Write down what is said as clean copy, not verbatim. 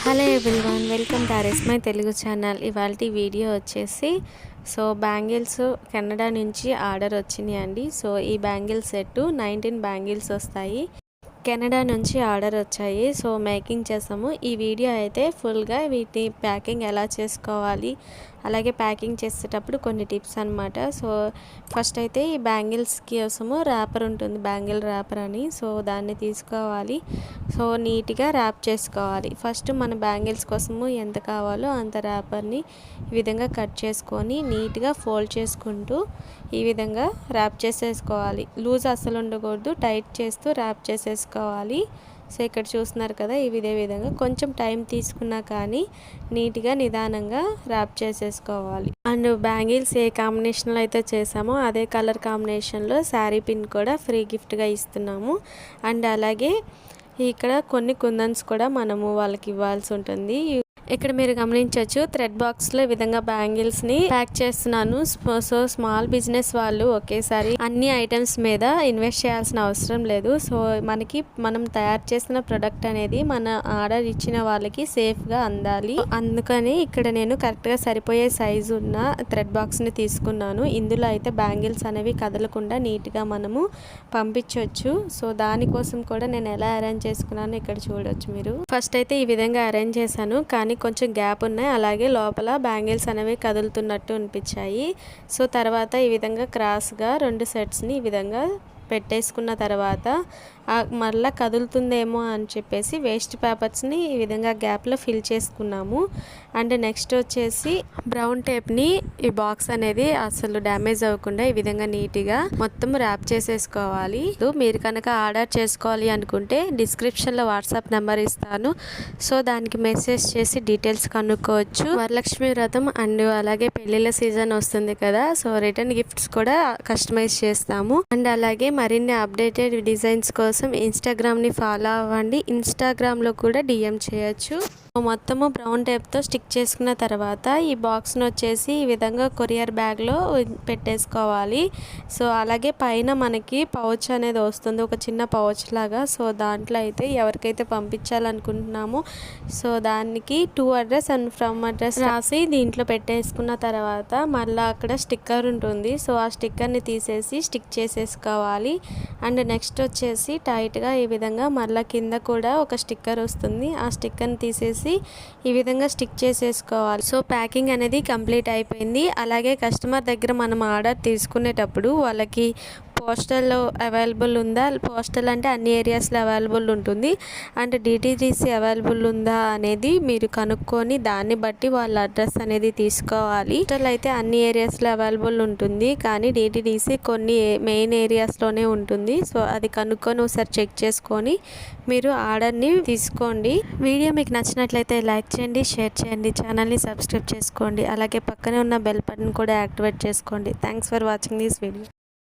Hello everyone, welcome to my Telugu channel. ఇవాళ video వచ్చేసి bangles Canada నుంచి ఆర్డర్ వచ్చినాయండి. ఈ బ్యాంగిల్ సెట్ 19 బ్యాంగిల్స్ వస్తాయి. కెనడా నుంచి ఆర్డర్ వచ్చాయి. మేకింగ్ చేసాము. ఈ వీడియో అయితే ఫుల్గా వీటి ప్యాకింగ్ ఎలా చేసుకోవాలి, అలాగే ప్యాకింగ్ చేసేటప్పుడు కొన్ని టిప్స్ అనమాట. ఫస్ట్ అయితే ఈ బ్యాంగిల్స్ కోసము ర్యాపర్ ఉంటుంది, బ్యాంగిల్ ర్యాపర్ అని. దాన్ని తీసుకోవాలి. నీట్గా ర్యాప్ చేసుకోవాలి. ఫస్ట్ మన బ్యాంగిల్స్ కోసము ఎంత కావాలో అంత ర్యాపర్ని ఈ విధంగా కట్ చేసుకొని నీట్గా ఫోల్డ్ చేసుకుంటూ ఈ విధంగా ర్యాప్ చేసేసుకోవాలి. లూజ్ అస్సలు ఉండకూడదు, టైట్ చేస్తూ ర్యాప్ చేసేసుకోవాలి. ఇక్కడ చూస్తున్నారు కదా, ఇదే విధంగా కొంచెం టైం తీసుకున్నా కానీ నీట్గా నిదానంగా ర్యాప్ చేసేసుకోవాలి. అండ్ బ్యాంగిల్స్ ఏ కాంబినేషన్లో అయితే చేసామో అదే కలర్ కాంబినేషన్లో శారీ పిన్ కూడా ఫ్రీ గిఫ్ట్గా ఇస్తున్నాము. అండ్ అలాగే ఇక్కడ కొన్ని కుందన్స్ కూడా మనము వాళ్ళకి ఇవ్వాల్సి ఉంటుంది. ఇక్కడ మీరు గమనించవచ్చు, థ్రెడ్ బాక్స్లో ఈ విధంగా బ్యాంగిల్స్ని ప్యాక్ చేస్తున్నాను. స్మాల్ బిజినెస్ వాళ్ళు ఒకేసారి అన్ని ఐటమ్స్ మీద ఇన్వెస్ట్ చేయాల్సిన అవసరం లేదు. మనం తయారు చేసిన ప్రొడక్ట్ అనేది మన ఆర్డర్ ఇచ్చిన వాళ్ళకి సేఫ్గా అందాలి. అందుకని ఇక్కడ నేను కరెక్ట్గా సరిపోయే సైజు ఉన్న థ్రెడ్ బాక్స్ని తీసుకున్నాను. ఇందులో అయితే బ్యాంగిల్స్ అనేవి కదలకుండా నీట్గా మనము పంపించవచ్చు. దానికోసం కూడా నేను ఎలా అరేంజ్ చేసుకున్నాను ఇక్కడ చూడొచ్చు మీరు. ఫస్ట్ అయితే ఈ విధంగా అరేంజ్ చేశాను, కానీ కొంచెం గ్యాప్ ఉన్నాయి. అలాగే లోపల బ్యాంగిల్స్ అనేవి కదులుతున్నట్టు అనిపించాయి. తర్వాత ఈ విధంగా క్రాస్గా 2 సెట్స్ని ఈ విధంగా పెట్టేసుకున్న తర్వాత మళ్ళీ కదులుతుందేమో అని చెప్పేసి వేస్ట్ పేపర్స్ని ఈ విధంగా గ్యాప్లో ఫిల్ చేసుకున్నాము. అండ్ నెక్స్ట్ వచ్చేసి బ్రౌన్ టేప్ని ఈ బాక్స్ అనేది అసలు డ్యామేజ్ అవ్వకుండా ఈ విధంగా నీట్గా మొత్తం ర్యాప్ చేసేసుకోవాలి. మీరు కనుక ఆర్డర్ చేసుకోవాలి అనుకుంటే డిస్క్రిప్షన్లో వాట్సాప్ నెంబర్ ఇస్తాను. దానికి మెసేజ్ చేసి డీటెయిల్స్ కనుక్కోవచ్చు. వరలక్ష్మి వ్రతం అండ్ అలాగే పెళ్ళిళ్ళ సీజన్ వస్తుంది కదా, రిటర్న్ గిఫ్ట్స్ కూడా కస్టమైజ్ చేస్తాము. అండ్ అలాగే మరిన్ని అప్డేటెడ్ డిజైన్స్ కోసం ఇన్స్టాగ్రామ్ని ఫాలో అవ్వండి. ఇన్స్టాగ్రామ్లో కూడా DM చేయొచ్చు. మొత్తము బ్రౌన్ టేప్తో స్టిక్ చేసుకున్న తర్వాత ఈ బాక్స్ను వచ్చేసి ఈ విధంగా కొరియర్ బ్యాగ్లో పెట్టేసుకోవాలి. అలాగే పైన మనకి పౌచ్ అనేది వస్తుంది, ఒక చిన్న పౌచ్ లాగా. దాంట్లో అయితే ఎవరికైతే పంపించాలనుకుంటున్నామో దానికి to address and from address రాసి దీంట్లో పెట్టేసుకున్న తర్వాత మళ్ళీ అక్కడ స్టిక్కర్ ఉంటుంది. ఆ స్టిక్కర్ని తీసేసి స్టిక్ చేసేసుకోవాలి. అండ్ నెక్స్ట్ వచ్చేసి టైట్గా ఈ విధంగా మళ్ళీ కింద కూడా ఒక స్టిక్కర్ వస్తుంది. ఆ స్టిక్కర్ని తీసేసి ఈ విధంగా స్టిక్ చేసేసుకోవాలి. ప్యాకింగ్ అనేది కంప్లీట్ అయిపోయింది. అలాగే కస్టమర్ దగ్గర మనం ఆర్డర్ తీసుకునేటప్పుడు వాళ్ళకి పోస్టల్లో అవైలబుల్ ఉందా, పోస్టల్ అంటే అన్ని ఏరియాస్లో అవైలబుల్ ఉంటుంది, అండ్ DTDC అవైలబుల్ ఉందా అనేది మీరు కనుక్కొని దాన్ని బట్టి వాళ్ళ అడ్రస్ అనేది తీసుకోవాలి. పోస్టల్ అయితే అన్ని ఏరియాస్లో అవైలబుల్ ఉంటుంది, కానీ DTDC కొన్ని మెయిన్ ఏరియాస్లోనే ఉంటుంది. అది కనుక్కొని ఒకసారి చెక్ చేసుకొని మీరు ఆర్డర్ని తీసుకోండి. వీడియో మీకు నచ్చినట్లయితే లైక్ చేయండి, షేర్ చేయండి, ఛానల్ని సబ్స్క్రైబ్ చేసుకోండి. అలాగే పక్కనే ఉన్న బెల్ బటన్ కూడా యాక్టివేట్ చేసుకోండి. Thanks for watching this video.